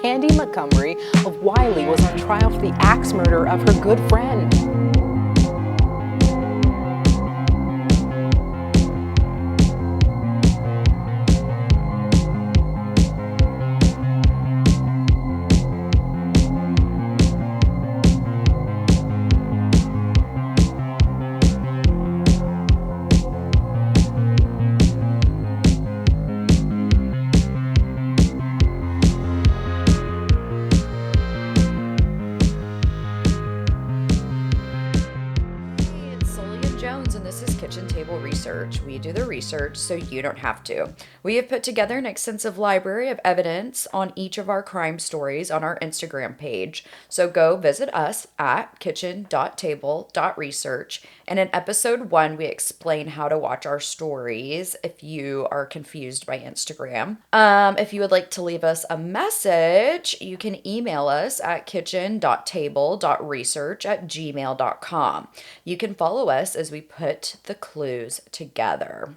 Candy Montgomery of Wiley was on trial for the axe murder of her good friend. And this is Kitchen Table Research. We do the research so you don't have to. We have put together an extensive library of evidence on each of our crime stories on our Instagram page. So go visit us at kitchen.table.research. And in episode 1, we explain how to watch our stories if you are confused by Instagram. If you would like to leave us a message, you can email us at kitchen.table.research@gmail.com. You can follow us as we put the clues together.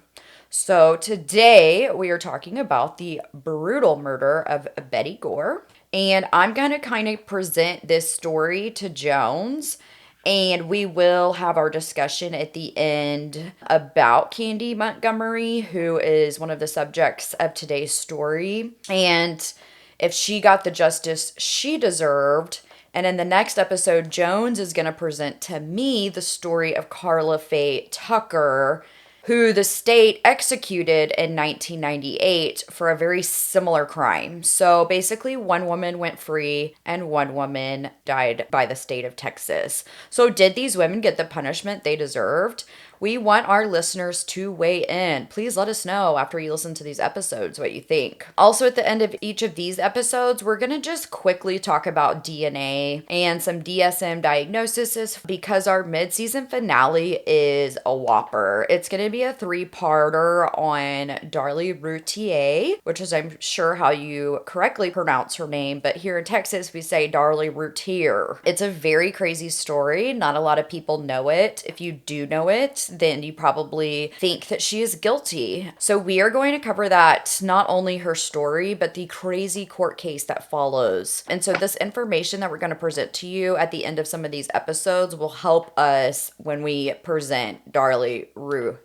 So today we are talking about the brutal murder of Betty Gore. And I'm going to kind of present this story to Jones. And we will have our discussion at the end about Candy Montgomery, who is one of the subjects of today's story, and if she got the justice she deserved. And in the next episode, Jones is going to present to me the story of Karla Fay Tucker, who the state executed in 1998 for a very similar crime. So basically, one woman went free and one woman died by the state of Texas. So did these women get the punishment they deserved? We want our listeners to weigh in. Please let us know after you listen to these episodes what you think. Also, at the end of each of these episodes, we're going to just quickly talk about DNA and some DSM diagnoses because our mid-season finale is a whopper. It's going to be a 3-parter on Darlie Routier, which is, I'm sure, how you correctly pronounce her name, but here in Texas, we say Darlie Routier. It's a very crazy story. Not a lot of people know it. If you do know it, then you probably think that she is guilty. So we are going to cover that, not only her story, but the crazy court case that follows. And so this information that we're going to present to you at the end of some of these episodes will help us when we present Darlie Routier.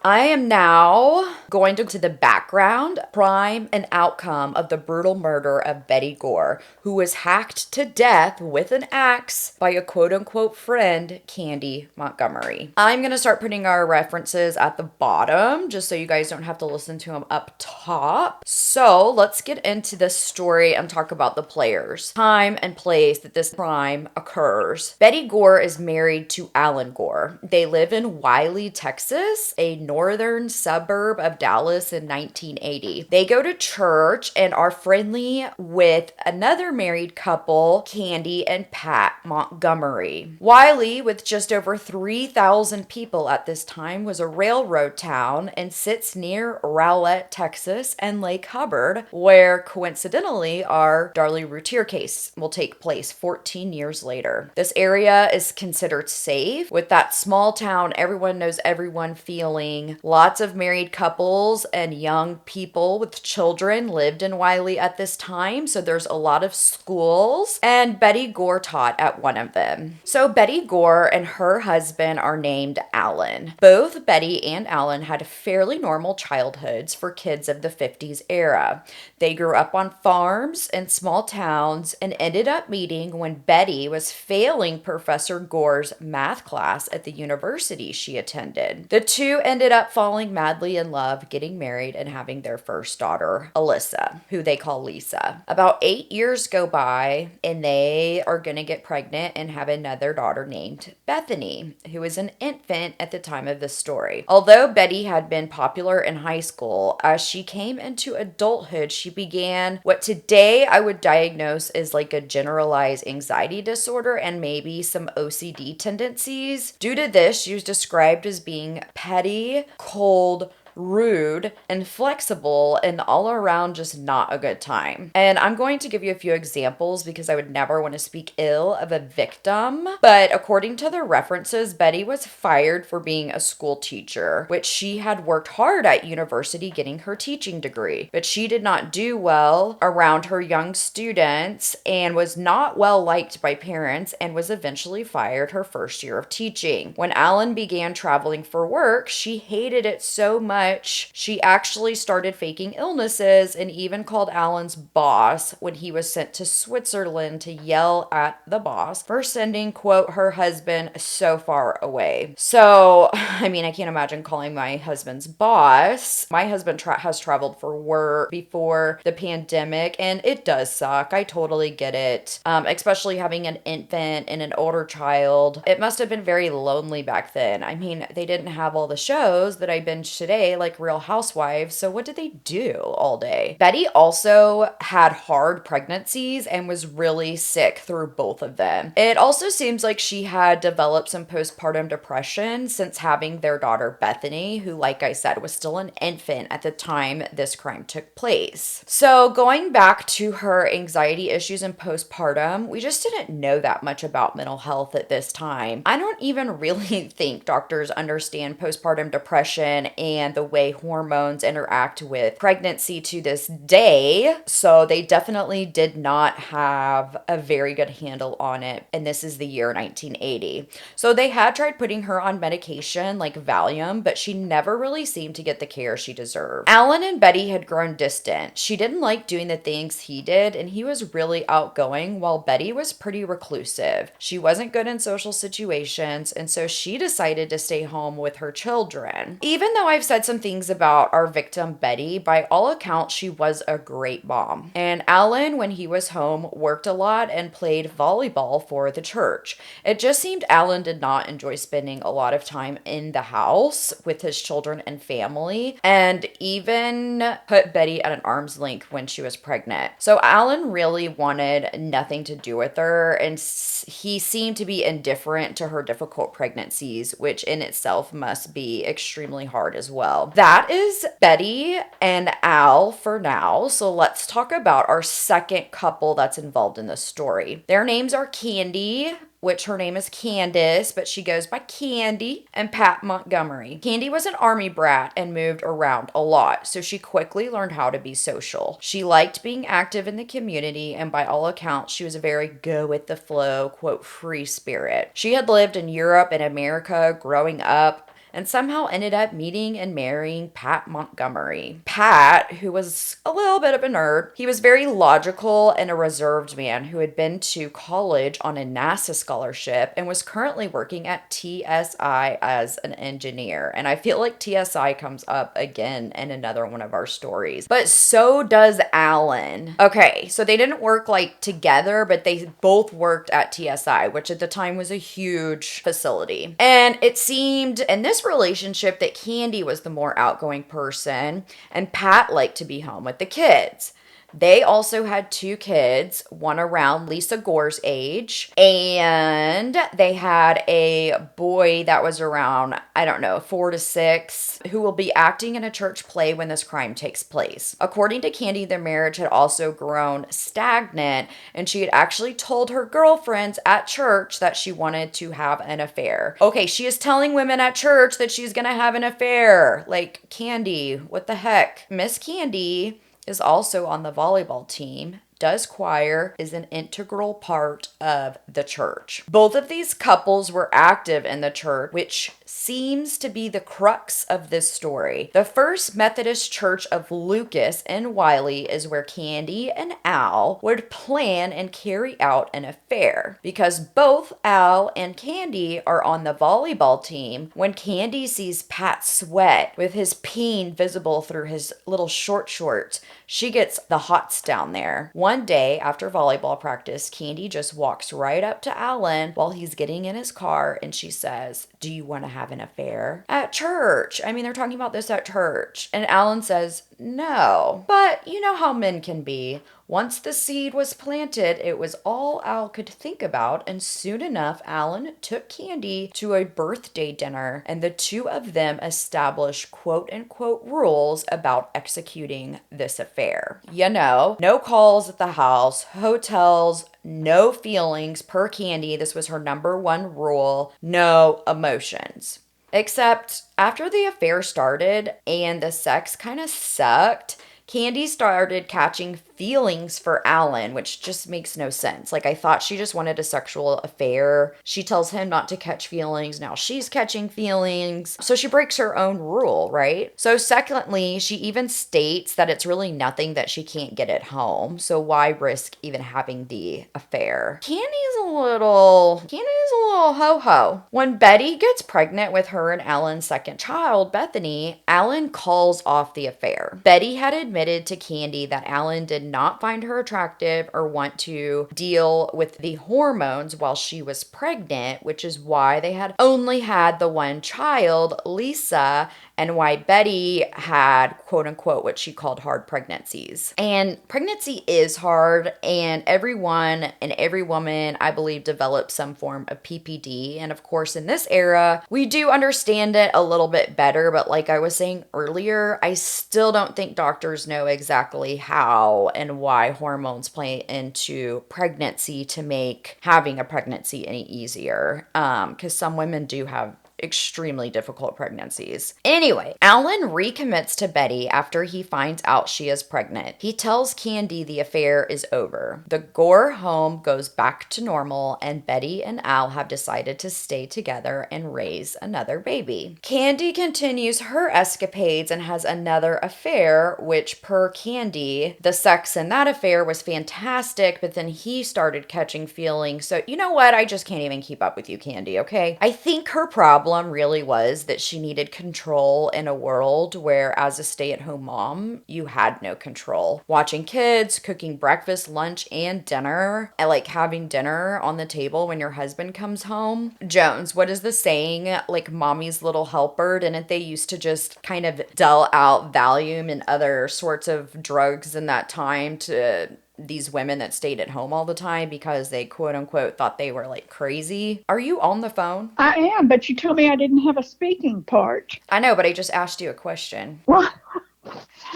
I am now going to the background, crime, and outcome of the brutal murder of Betty Gore, who was hacked to death with an axe by a quote-unquote friend, Candy Montgomery. I'm going to start putting our references at the bottom, just so you guys don't have to listen to them up top. So let's get into this story and talk about the players, time, and place that this crime occurs. Betty Gore is married to Alan Gore. They live in Wiley, Texas, a northern suburb of Dallas, in 1980. They go to church and are friendly with another married couple, Candy and Pat Montgomery. Wiley, with just over 3,000 people at this time, was a railroad town and sits near Rowlett, Texas, and Lake Hubbard, where coincidentally our Darlie Routier case will take place 14 years later. This area is considered safe, with that small town, everyone knows everyone feeling. Lots of married couples and young people with children lived in Wiley at this time, so there's a lot of schools, and Betty Gore taught at one of them. So Betty Gore and her husband are named Alan. Both Betty and Alan had fairly normal childhoods for kids of the 50s era. They grew up on farms in small towns and ended up meeting when Betty was failing Professor Gore's math class at the university she attended. The two ended up falling madly in love, getting married, and having their first daughter, Alyssa, who they call Lisa. About 8 years go by, and they are going to get pregnant and have another daughter named Bethany, who is an infant at the time of this story. Although Betty had been popular in high school, as she came into adulthood, she began what today I would diagnose as like a generalized anxiety disorder and maybe some OCD tendencies. Due to this, she was described as being petty, cold, rude, inflexible, and all around just not a good time. And I'm going to give you a few examples because I would never want to speak ill of a victim. But according to the references, Betty was fired for being a school teacher, which she had worked hard at university getting her teaching degree. But she did not do well around her young students and was not well liked by parents and was eventually fired her first year of teaching. When Alan began traveling for work, she hated it so much, she actually started faking illnesses and even called Alan's boss when he was sent to Switzerland to yell at the boss for sending, quote, her husband so far away. So, I mean, I can't imagine calling my husband's boss. My husband has traveled for work before the pandemic, and it does suck. I totally get it. Especially having an infant and an older child. It must have been very lonely back then. I mean, they didn't have all the shows that I binge today, like Real Housewives, so what did they do all day? Betty also had hard pregnancies and was really sick through both of them. It also seems like she had developed some postpartum depression since having their daughter Bethany, who, like I said, was still an infant at the time this crime took place. So going back to her anxiety issues and postpartum, we just didn't know that much about mental health at this time. I don't even really think doctors understand postpartum depression and the way hormones interact with pregnancy to this day. So they definitely did not have a very good handle on it. And this is the year 1980. So they had tried putting her on medication like Valium, but she never really seemed to get the care she deserved. Alan and Betty had grown distant. She didn't like doing the things he did, and he was really outgoing while Betty was pretty reclusive. She wasn't good in social situations, and so she decided to stay home with her children. Even though I've said some things about our victim Betty, by all accounts, she was a great mom. And Alan, when he was home, worked a lot and played volleyball for the church. It just seemed Alan did not enjoy spending a lot of time in the house with his children and family, and even put Betty at an arm's length when she was pregnant. So Alan really wanted nothing to do with her, and he seemed to be indifferent to her difficult pregnancies, which in itself must be extremely hard as well. That is Betty and Al for now. So let's talk about our second couple that's involved in this story. Their names are Candy, which her name is Candace, but she goes by Candy, and Pat Montgomery. Candy was an army brat and moved around a lot, so she quickly learned how to be social. She liked being active in the community, and by all accounts, she was a very go-with-the-flow, quote, free spirit. She had lived in Europe and America growing up, and somehow ended up meeting and marrying Pat Montgomery. Pat, who was a little bit of a nerd, he was very logical and a reserved man who had been to college on a NASA scholarship and was currently working at TSI as an engineer. And I feel like TSI comes up again in another one of our stories. But so does Alan. Okay, so they didn't work like together, but they both worked at TSI, which at the time was a huge facility. And it seemed in this relationship that Candy was the more outgoing person and Pat liked to be home with the kids. They also had two kids, one around Lisa Gore's age, and they had a boy that was around, 4 to 6, who will be acting in a church play when this crime takes place. According to Candy, their marriage had also grown stagnant, and she had actually told her girlfriends at church that she wanted to have an affair. Okay, she is telling women at church that she's gonna have an affair. Like, Candy, what the heck? Miss Candy is also on the volleyball team, does choir, is an integral part of the church. Both of these couples were active in the church, which seems to be the crux of this story. The First Methodist Church of Lucas in Wiley is where Candy and Al would plan and carry out an affair. Because both Al and Candy are on the volleyball team, when Candy sees Pat sweat with his peen visible through his little short shorts, she gets the hots down there. One day after volleyball practice, Candy just walks right up to Alan while he's getting in his car and she says, "Do you want to have an affair?" At church. I mean, they're talking about this at church. And Alan says, "No." But you know how men can be. Once the seed was planted, it was all Al could think about, and soon enough, Alan took Candy to a birthday dinner, and the two of them established quote-unquote rules about executing this affair. You know, no calls at the house, hotels, no feelings per Candy. This was her number one rule. No emotions. Except after the affair started and the sex kind of sucked, Candy started catching feelings for Alan, which just makes no sense. Like, I thought she just wanted a sexual affair. She tells him not to catch feelings. Now she's catching feelings. So she breaks her own rule, right? So secondly, she even states that it's really nothing that she can't get at home. So why risk even having the affair? Candy's a little ho-ho. When Betty gets pregnant with her and Alan's second child, Bethany, Alan calls off the affair. Betty had admitted to Candy that Alan did not find her attractive or want to deal with the hormones while she was pregnant, which is why they had only had the one child, Lisa, and why Betty had quote unquote what she called hard pregnancies. And pregnancy is hard, and everyone and every woman, I believe, develops some form of PPD. And of course, in this era, we do understand it a little bit better, but like I was saying earlier, I still don't think doctors know exactly how and why hormones play into pregnancy to make having a pregnancy any easier. Because some women do have extremely difficult pregnancies. Anyway, Alan recommits to Betty after he finds out she is pregnant. He tells Candy the affair is over. The Gore home goes back to normal, and Betty and Al have decided to stay together and raise another baby. Candy continues her escapades and has another affair, which per Candy, the sex in that affair was fantastic, but then he started catching feelings. So you know what? I just can't even keep up with you, Candy, okay? I think her problem really was that she needed control in a world where, as a stay-at-home mom, you had no control. Watching kids, cooking breakfast, lunch, and dinner, and like having dinner on the table when your husband comes home. Jones, what is the saying? Like mommy's little helper. Didn't they used to just kind of dole out Valium and other sorts of drugs in that time to these women that stayed at home all the time because they quote unquote thought they were like crazy? Are you on the phone? I am, but you told me I didn't have a speaking part. I know, but I just asked you a question. Well,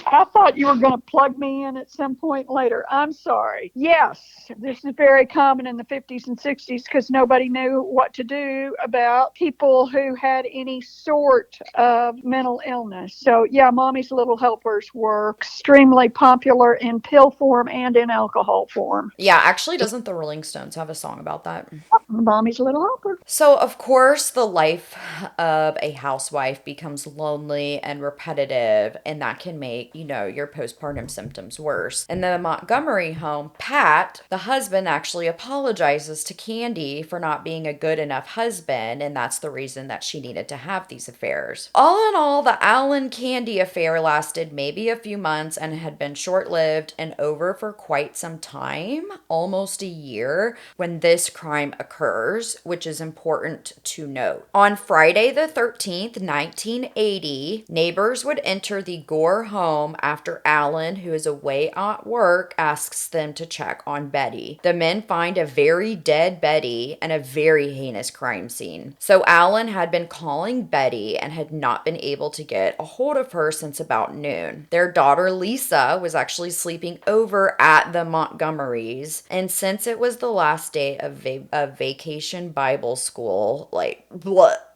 I thought you were going to plug me in at some point later. I'm sorry. Yes, this is very common in the 50s and 60s because nobody knew what to do about people who had any sort of mental illness. So, yeah, Mommy's Little Helpers were extremely popular in pill form and in alcohol form. Yeah, actually, doesn't the Rolling Stones have a song about that? Mommy's Little Helper. So, of course, the life of a housewife becomes lonely and repetitive, and that can make, your postpartum symptoms worse. In the Montgomery home, Pat, the husband, actually apologizes to Candy for not being a good enough husband, and that's the reason that she needed to have these affairs. All in all, the Alan Candy affair lasted maybe a few months and had been short-lived and over for quite some time, almost a year, when this crime occurs, which is important to note. On Friday the 13th, 1980, neighbors would enter the Gore home after Alan, who is away at work, asks them to check on Betty. The men find a very dead Betty and a very heinous crime scene. So Alan had been calling Betty and had not been able to get a hold of her since about noon. Their daughter Lisa was actually sleeping over at the Montgomerys, and since it was the last day of vacation Bible school,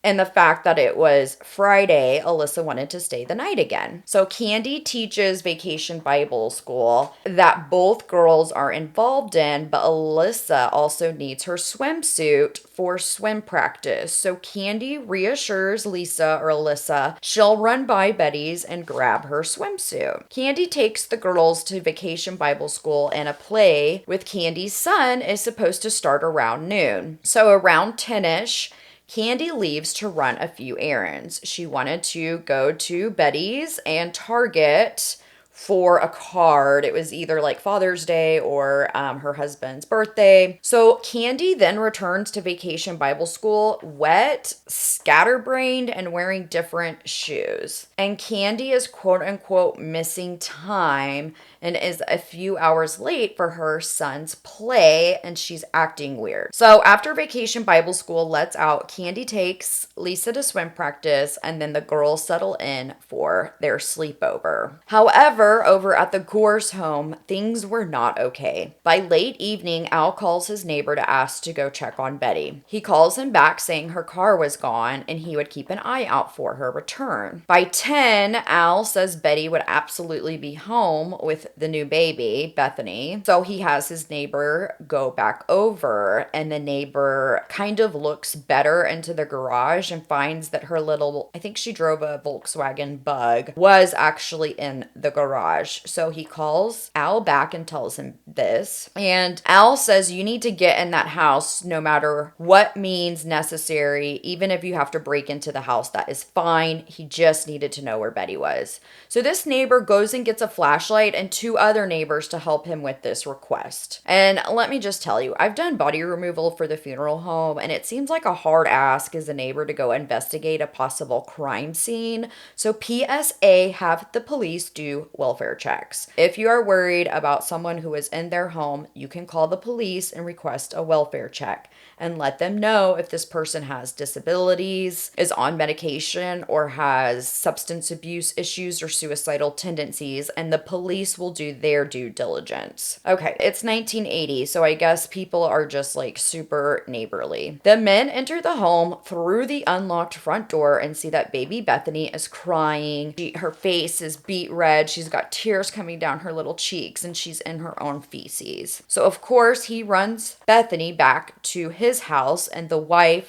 and the fact that it was Friday, Alyssa wanted to stay the night again. So Candy teaches Vacation Bible School that both girls are involved in, but Alyssa also needs her swimsuit for swim practice. So Candy reassures Lisa or Alyssa she'll run by Betty's and grab her swimsuit. Candy takes the girls to Vacation Bible School, and a play with Candy's son is supposed to start around noon. So around 10ish, Candy leaves to run a few errands. She wanted to go to Betty's and Target for a card. It was either like Father's Day or her husband's birthday. So Candy then returns to Vacation Bible School wet, scatterbrained, and wearing different shoes. And Candy is quote unquote missing time and is a few hours late for her son's play, and she's acting weird. So after Vacation Bible School lets out, Candy takes Lisa to swim practice, and then the girls settle in for their sleepover. However, over at the Gore's home, things were not okay. By late evening, Al calls his neighbor to ask to go check on Betty. He calls him back saying her car was gone and he would keep an eye out for her return. By 10, Al says Betty would absolutely be home with the new baby, Bethany. So he has his neighbor go back over, and the neighbor kind of looks better into the garage and finds that her little, I think she drove a Volkswagen Bug, was actually in the garage. So he calls Al back and tells him this. And Al says, you need to get in that house no matter what means necessary. Even if you have to break into the house, that is fine. He just needed to know where Betty was. So this neighbor goes and gets a flashlight and 2 other neighbors to help him with this request. And let me just tell you, I've done body removal for the funeral home, and it seems like a hard ask as a neighbor to go investigate a possible crime scene. So PSA, have the police do welfare checks. If you are worried about someone who is in their home, you can call the police and request a welfare check and let them know if this person has disabilities, is on medication, or has substance abuse issues or suicidal tendencies, and the police will do their due diligence. Okay, it's 1980, so I guess people are just like super neighborly. The men enter the home through the unlocked front door and see that baby Bethany is crying. Her face is beet red. She's got tears coming down her little cheeks, and she's in her own feces. So of course he runs Bethany back to his house, and the wife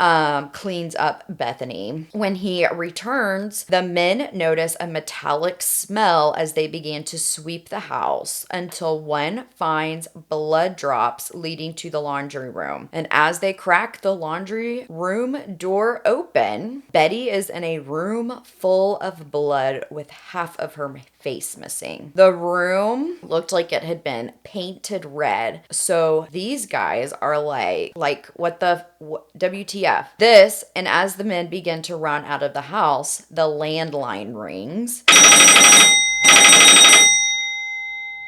cleans up Bethany. When he returns, the men notice a metallic smell as they begin to sweep the house until one finds blood drops leading to the laundry room. And as they crack the laundry room door open, Betty is in a room full of blood with half of her face missing. The room looked like it had been painted red. So these guys are like WTF? This, and as the men begin to run out of the house, the landline rings,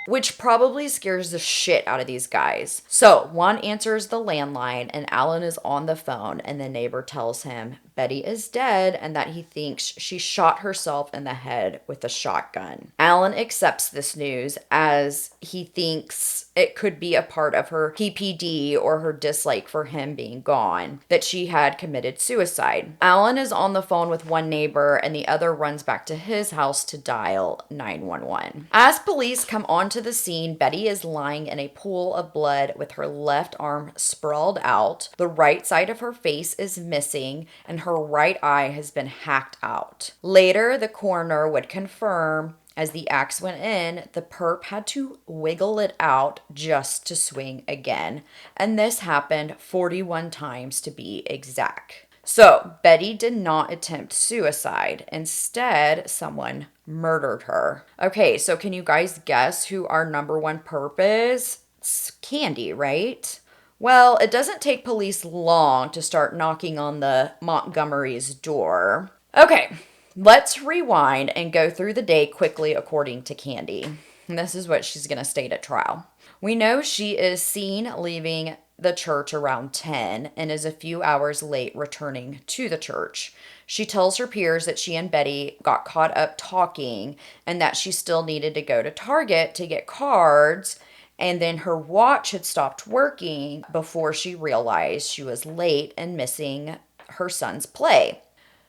which probably scares the shit out of these guys. So one answers the landline, and Alan is on the phone, and the neighbor tells him Betty is dead and that he thinks she shot herself in the head with a shotgun. Alan accepts this news as he thinks it could be a part of her PPD or her dislike for him being gone, that she had committed suicide. Alan is on the phone with one neighbor, and the other runs back to his house to dial 911. As police come onto the scene, Betty is lying in a pool of blood with her left arm sprawled out. The right side of her face is missing, and her right eye has been hacked out. Later, the coroner would confirm as the axe went in, the perp had to wiggle it out just to swing again. And this happened 41 times to be exact. So Betty did not attempt suicide. Instead, someone murdered her. Okay, so can you guys guess who our number one perp is? It's Candy, right? Well, it doesn't take police long to start knocking on the Montgomery's door. Okay, let's rewind and go through the day quickly according to Candy. And this is what she's going to state at trial. We know she is seen leaving the church around 10 and is a few hours late returning to the church. She tells her peers that she and Betty got caught up talking and that she still needed to go to Target to get cards, and then her watch had stopped working before she realized she was late and missing her son's play.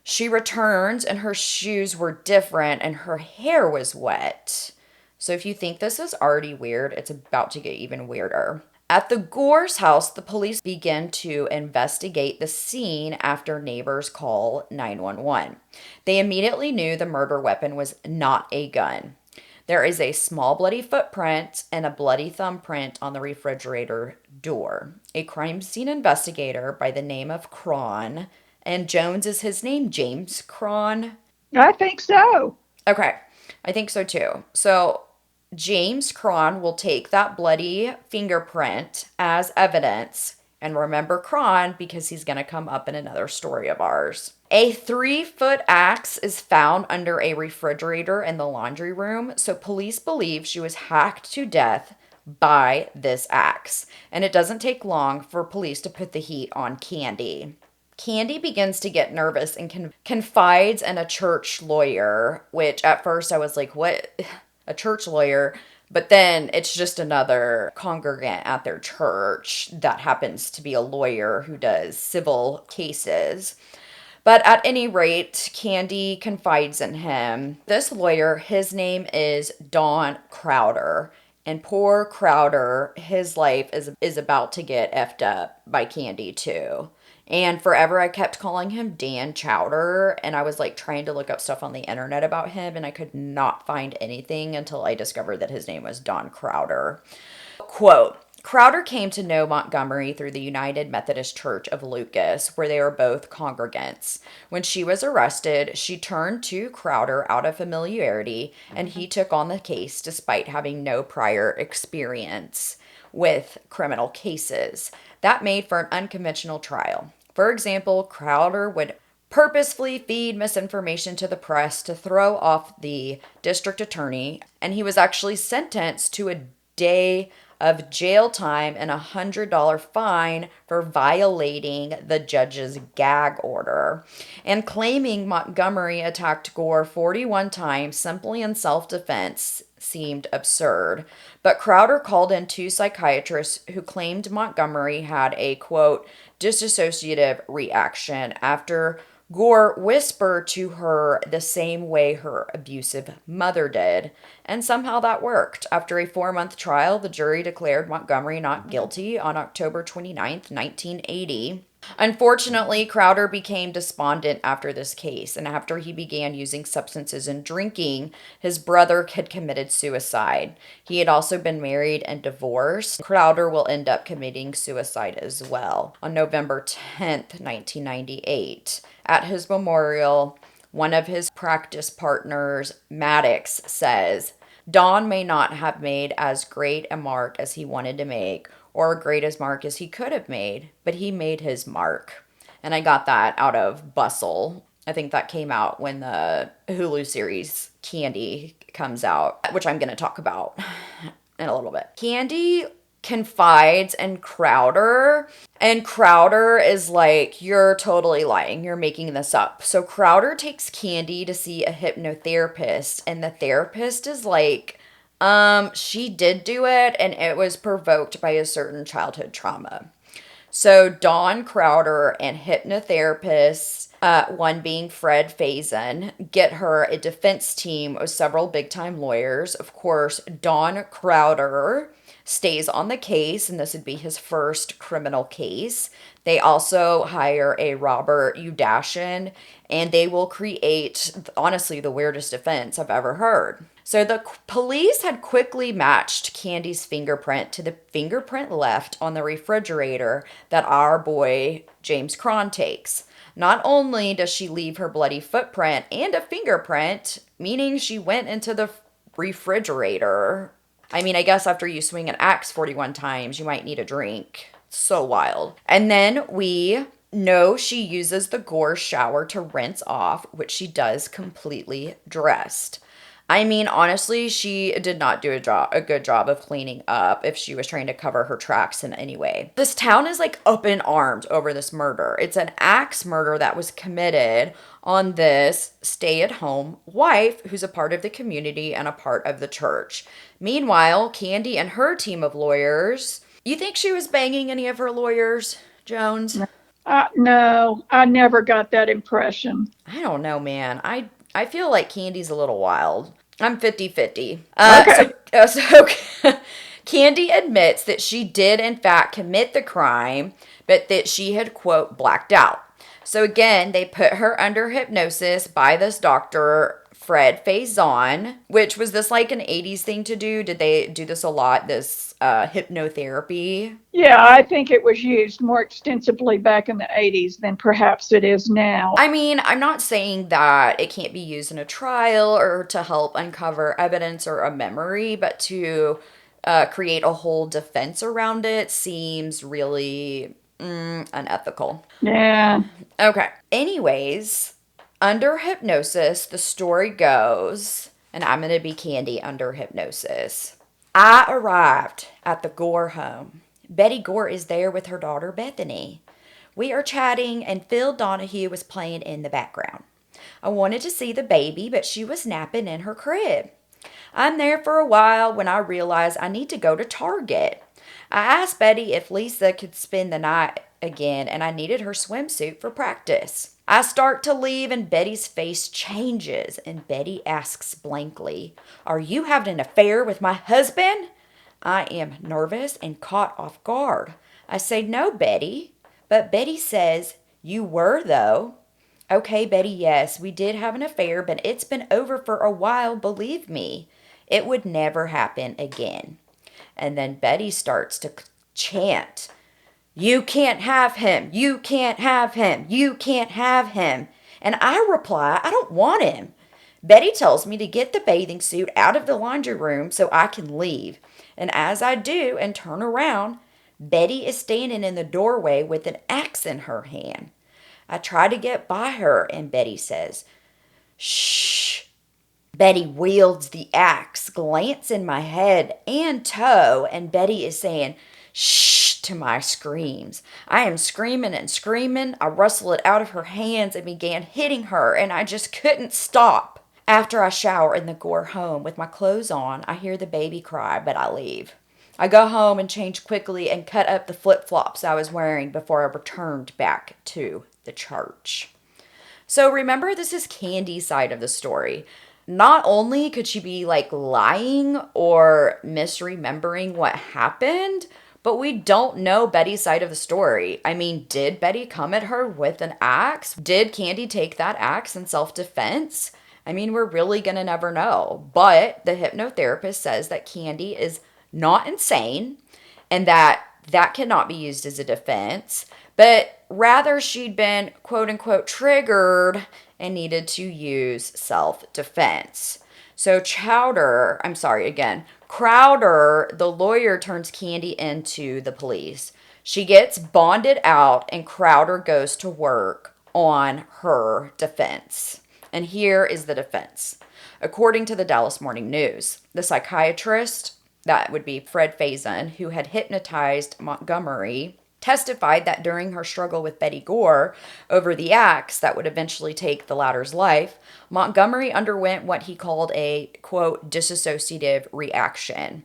She returns and her shoes were different and her hair was wet. So if you think this is already weird, it's about to get even weirder. At the Gore's house, the police begin to investigate the scene after neighbors call 911. They immediately knew the murder weapon was not a gun. There is a small bloody footprint and a bloody thumbprint on the refrigerator door. A crime scene investigator by the name of Cron, and Jones is his name, James Cron. I think so. Okay, I think so too. So James Cron will take that bloody fingerprint as evidence. And remember Cron because he's going to come up in another story of ours. A 3-foot axe is found under a refrigerator in the laundry room, so police believe she was hacked to death by this axe. And it doesn't take long for police to put the heat on Candy. Candy begins to get nervous and confides in a church lawyer, which at first I was like, what? A church lawyer? But then it's just another congregant at their church that happens to be a lawyer who does civil cases. But at any rate, Candy confides in him. This lawyer, his name is Don Crowder. And poor Crowder, his life is about to get effed up by Candy too. And forever I kept calling him Dan Chowder, and I was like trying to look up stuff on the internet about him, and I could not find anything until I discovered that his name was Don Crowder. Quote, Crowder came to know Montgomery through the United Methodist Church of Lucas, where they were both congregants. When she was arrested, she turned to Crowder out of familiarity, and he took on the case despite having no prior experience with criminal cases. That made for an unconventional trial. For example, Crowder would purposefully feed misinformation to the press to throw off the district attorney, and he was actually sentenced to a day of jail time and $100 fine for violating the judge's gag order and claiming Montgomery attacked Gore 41 times simply in self-defense seemed absurd. But Crowder called in 2 psychiatrists who claimed Montgomery had a, quote, dissociative reaction after Gore whispered to her the same way her abusive mother did. And somehow that worked. After a 4-month trial, the jury declared Montgomery not guilty on October 29th, 1980. Unfortunately, Crowder became despondent after this case, and after he began using substances and drinking, his brother had committed suicide. He had also been married and divorced. Crowder will end up committing suicide as well on November 10th, 1998. At his memorial, one of his practice partners, Maddox, says, Don may not have made as great a mark as he wanted to make, or great as mark as he could have made, but he made his mark. And I got that out of Bustle. I think that came out when the Hulu series Candy comes out, which I'm going to talk about in a little bit. Candy confides in Crowder, and Crowder is like, you're totally lying. You're making this up. So Crowder takes Candy to see a hypnotherapist, and the therapist is like, she did do it, and it was provoked by a certain childhood trauma. So Don Crowder and hypnotherapists, one being Fred Faison, get her a defense team of several big-time lawyers. Of course, Don Crowder stays on the case, and this would be his first criminal case. They also hire a Robert Udashin, and they will create, honestly, the weirdest defense I've ever heard. So the police had quickly matched Candy's fingerprint to the fingerprint left on the refrigerator that our boy James Cron takes. Not only does she leave her bloody footprint and a fingerprint, meaning she went into the refrigerator. I mean, I guess after you swing an axe 41 times, you might need a drink. So wild. And then we know she uses the Gore shower to rinse off, which she does completely dressed. I mean, honestly, she did not do a good job of cleaning up if she was trying to cover her tracks in any way. This town is like up in arms over this murder. It's an axe murder that was committed on this stay-at-home wife who's a part of the community and a part of the church. Meanwhile, Candy and her team of lawyers, you think she was banging any of her lawyers, Jones? No, I never got that impression. I don't know, man. I feel like Candy's a little wild. I'm 50-50. Okay. So Candy admits that she did, in fact, commit the crime, but that she had, quote, blacked out. So again, they put her under hypnosis by this doctor Fred Faison, which was this like an 80s thing to do? Did they do this a lot, this hypnotherapy? Yeah, I think it was used more extensively back in the 80s than perhaps it is now. I mean, I'm not saying that it can't be used in a trial or to help uncover evidence or a memory, but to create a whole defense around it seems really unethical. Yeah. Okay. Anyways, under hypnosis, the story goes, and I'm going to be Candy under hypnosis. I arrived at the Gore home. Betty Gore is there with her daughter Bethany. We are chatting, and Phil Donahue was playing in the background. I wanted to see the baby, but she was napping in her crib. I'm there for a while when I realized I need to go to Target. I asked Betty if Lisa could spend the night again, and I needed her swimsuit for practice. I start to leave, and Betty's face changes, and Betty asks blankly, "Are you having an affair with my husband?" I am nervous and caught off guard. I say, "No, Betty." But Betty says, "You were, though." Okay, Betty, yes, we did have an affair, but it's been over for a while, believe me. It would never happen again. And then Betty starts to chant, "You can't have him. You can't have him. You can't have him." And I reply, "I don't want him." Betty tells me to get the bathing suit out of the laundry room so I can leave. And as I do and turn around, Betty is standing in the doorway with an axe in her hand. I try to get by her, and Betty says, "Shh." Betty wields the axe, glance in my head and toe, and Betty is saying, "Shh," to my screams. I am screaming and screaming. I wrestle it out of her hands and began hitting her, and I just couldn't stop. After I shower in the Gore home with my clothes on, I hear the baby cry, but I leave. I go home and change quickly and cut up the flip-flops I was wearing before I returned back to the church. So remember, this is Candy's side of the story. Not only could she be like lying or misremembering what happened, but we don't know Betty's side of the story. I mean, did Betty come at her with an axe? Did Candy take that axe in self-defense? I mean, we're really going to never know. But the hypnotherapist says that Candy is not insane and that cannot be used as a defense, but rather she'd been quote unquote triggered and needed to use self-defense. So Crowder, the lawyer, turns Candy into the police. She gets bonded out and Crowder goes to work on her defense. And here is the defense. According to the Dallas Morning News, the psychiatrist, that would be Fred Faison, who had hypnotized Montgomery, testified that during her struggle with Betty Gore over the axe that would eventually take the latter's life, Montgomery underwent what he called a, quote, dissociative reaction.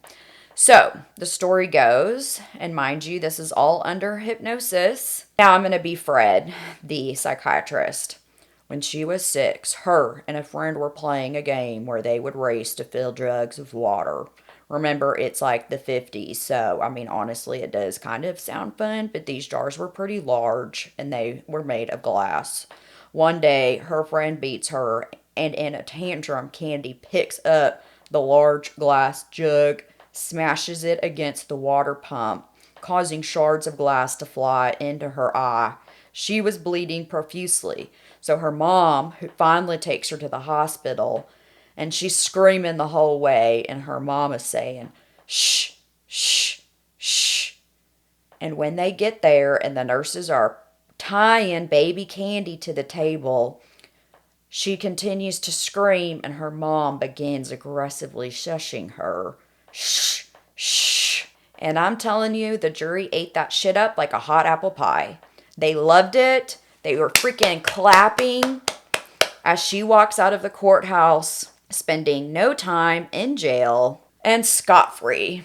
So the story goes, and mind you, this is all under hypnosis. Now I'm going to be Fred, the psychiatrist. When she was 6, her and a friend were playing a game where they would race to fill jugs of water. Remember, it's like the 50s, so, I mean, honestly, it does kind of sound fun, but these jars were pretty large, and they were made of glass. One day, her friend beats her, and in a tantrum, Candy picks up the large glass jug, smashes it against the water pump, causing shards of glass to fly into her eye. She was bleeding profusely, so her mom, who finally takes her to the hospital, and she's screaming the whole way, and her mom is saying, "Shh, shh, shh." And when they get there and the nurses are tying baby Candy to the table, she continues to scream, and her mom begins aggressively shushing her. "Shh, shh." And I'm telling you, the jury ate that shit up like a hot apple pie. They loved it. They were freaking clapping as she walks out of the courthouse, spending no time in jail and scot-free.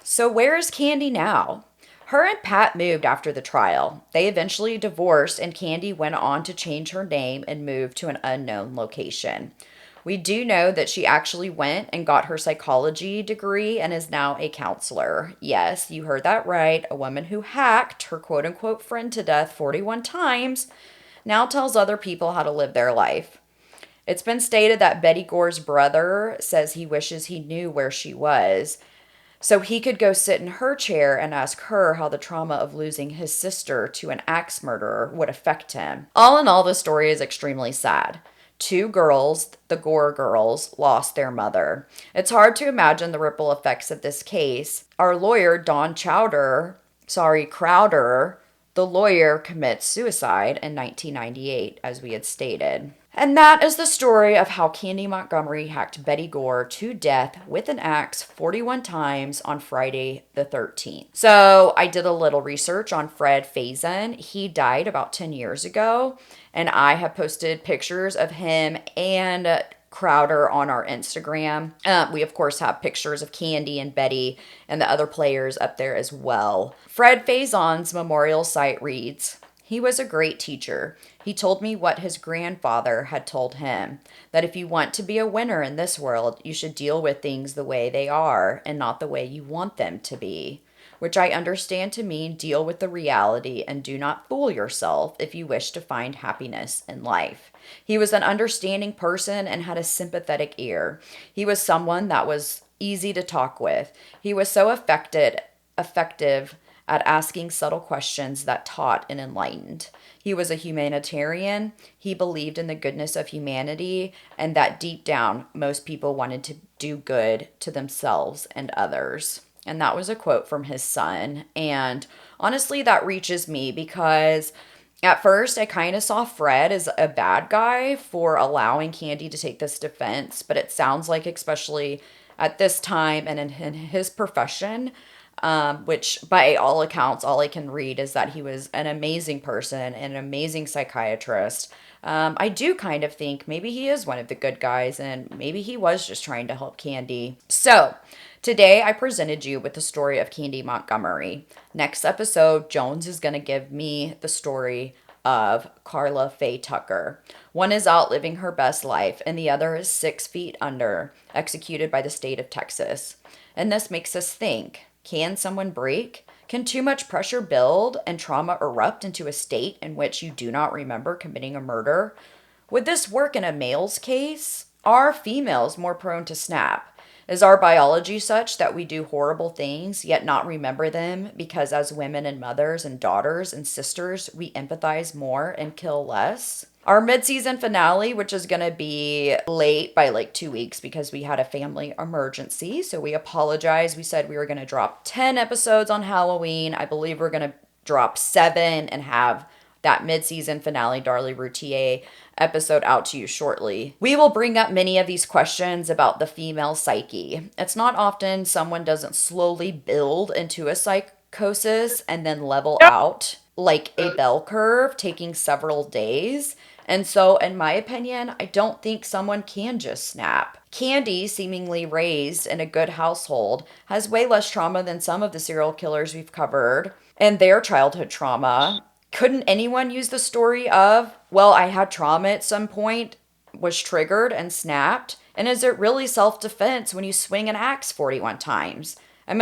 So where is Candy now? Her and Pat moved after the trial. They eventually divorced, and Candy went on to change her name and move to an unknown location. We do know that she actually went and got her psychology degree and is now a counselor. Yes, you heard that right. A woman who hacked her quote-unquote friend to death 41 times now tells other people how to live their life. It's been stated that Betty Gore's brother says he wishes he knew where she was, so he could go sit in her chair and ask her how the trauma of losing his sister to an axe murderer would affect him. All in all, the story is extremely sad. Two girls, the Gore girls, lost their mother. It's hard to imagine the ripple effects of this case. Our lawyer, Crowder, the lawyer commits suicide in 1998, as we had stated. And that is the story of how Candy Montgomery hacked Betty Gore to death with an axe 41 times on Friday the 13th. So I did a little research on Fred Faison. He died about 10 years ago, and I have posted pictures of him and Crowder on our Instagram. We, of course, have pictures of Candy and Betty and the other players up there as well. Fred Faison's memorial site reads, "He was a great teacher. He told me what his grandfather had told him, that if you want to be a winner in this world, you should deal with things the way they are and not the way you want them to be, which I understand to mean deal with the reality and do not fool yourself if you wish to find happiness in life. He was an understanding person and had a sympathetic ear. He was someone that was easy to talk with. He was so effective at asking subtle questions that taught and enlightened. He was a humanitarian. He believed in the goodness of humanity and that deep down, most people wanted to do good to themselves and others." And that was a quote from his son. And honestly, that reaches me because at first I kind of saw Fred as a bad guy for allowing Candy to take this defense. But it sounds like, especially at this time and in his profession, which by all accounts, all I can read is that he was an amazing person and an amazing psychiatrist. I do kind of think maybe he is one of the good guys and maybe he was just trying to help Candy. So today I presented you with the story of Candy Montgomery. Next episode, Jones is going to give me the story of Karla Fay Tucker. One is out living her best life and the other is 6 feet under, executed by the state of Texas. And this makes us think. Can someone break? Can too much pressure build and trauma erupt into a state in which you do not remember committing a murder? Would this work in a male's case? Are females more prone to snap? Is our biology such that we do horrible things yet not remember them because as women and mothers and daughters and sisters, we empathize more and kill less? Our mid-season finale, which is going to be late by like 2 weeks because we had a family emergency. So we apologize. We said we were going to drop 10 episodes on Halloween. I believe we're going to drop 7 and have that mid-season finale, Darlie Routier episode out to you shortly. We will bring up many of these questions about the female psyche. It's not often someone doesn't slowly build into a psychosis and then level out like a bell curve, taking several days. And so, in my opinion, I don't think someone can just snap. Candy, seemingly raised in a good household, has way less trauma than some of the serial killers we've covered and their childhood trauma. Couldn't anyone use the story of, well, I had trauma at some point, was triggered and snapped? And is it really self-defense when you swing an axe 41 times?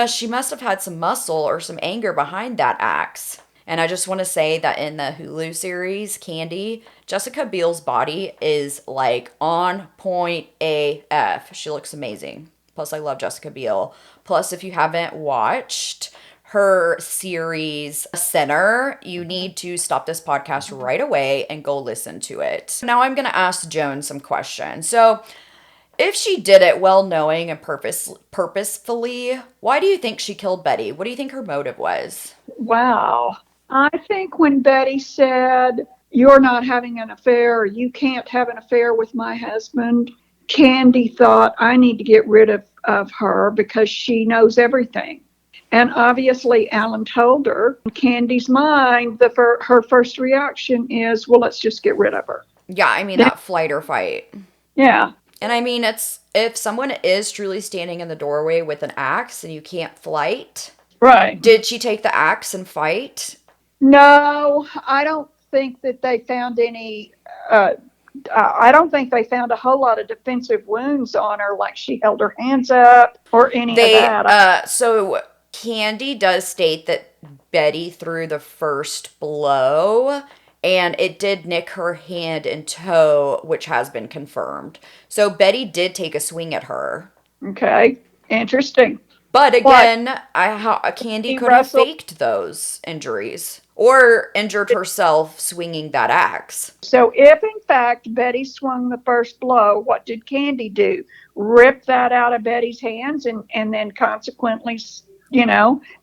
She must have had some muscle or some anger behind that axe. And I just want to say that in the Hulu series, Candy, Jessica Biel's body is like on point AF. She looks amazing. Plus, I love Jessica Biel. Plus, if you haven't watched her series Sinner, you need to stop this podcast right away and go listen to it. Now I'm going to ask Joan some questions. So if she did it well knowing and purposefully, why do you think she killed Betty? What do you think her motive was? Wow. I think when Betty said, "You're not having an affair, or you can't have an affair with my husband," Candy thought, "I need to get rid of her because she knows everything." And obviously, Alan told her. In Candy's mind, her first reaction is, well, let's just get rid of her. Yeah, I mean, that flight or fight. Yeah. And I mean, it's if someone is truly standing in the doorway with an axe and you can't flight. Right. Did she take the axe and fight? No, I don't think that they found any. I don't think they found a whole lot of defensive wounds on her, like she held her hands up or any of that. So Candy does state that Betty threw the first blow, and it did nick her hand and toe, which has been confirmed. So Betty did take a swing at her. Okay. Interesting. But What? again, Candy He could have wrestled. faked those injuries or injured herself swinging that axe. So, if in fact Betty swung the first blow, what did Candy do? Rip that out of Betty's hands and then consequently,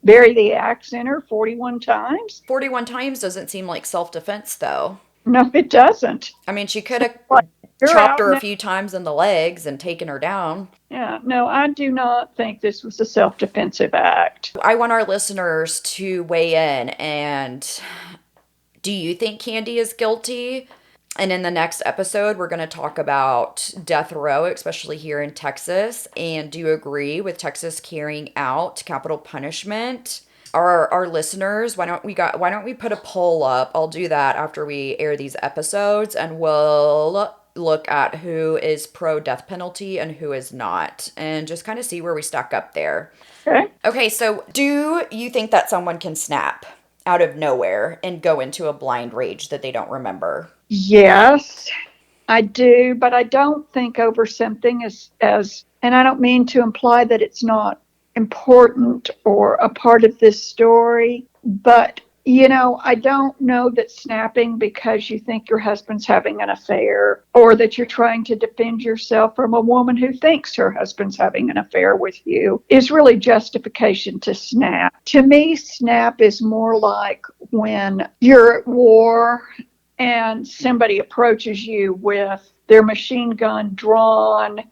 bury the axe in her 41 times? 41 times doesn't seem like self defense, though. No, it doesn't. I mean, she could So, have like, you're chopped out her a now. few times in the legs and taken her down. Yeah, no, I do not think this was a self defensive act. I want our listeners to weigh in, and do you think Candy is guilty? And in the next episode, we're going to talk about death row, especially here in Texas. And do you agree with Texas carrying out capital punishment? Our listeners, why don't we put a poll up? I'll do that after we air these episodes, and we'll look at who is pro death penalty and who is not, and just kind of see where we stack up there. Okay. Okay, so do you think that someone can snap out of nowhere and go into a blind rage that they don't remember? Yes, I do, but I don't think over something and I don't mean to imply that it's not important or a part of this story, but I don't know that snapping because you think your husband's having an affair or that you're trying to defend yourself from a woman who thinks her husband's having an affair with you is really justification to snap. To me, snap is more like when you're at war and somebody approaches you with their machine gun drawn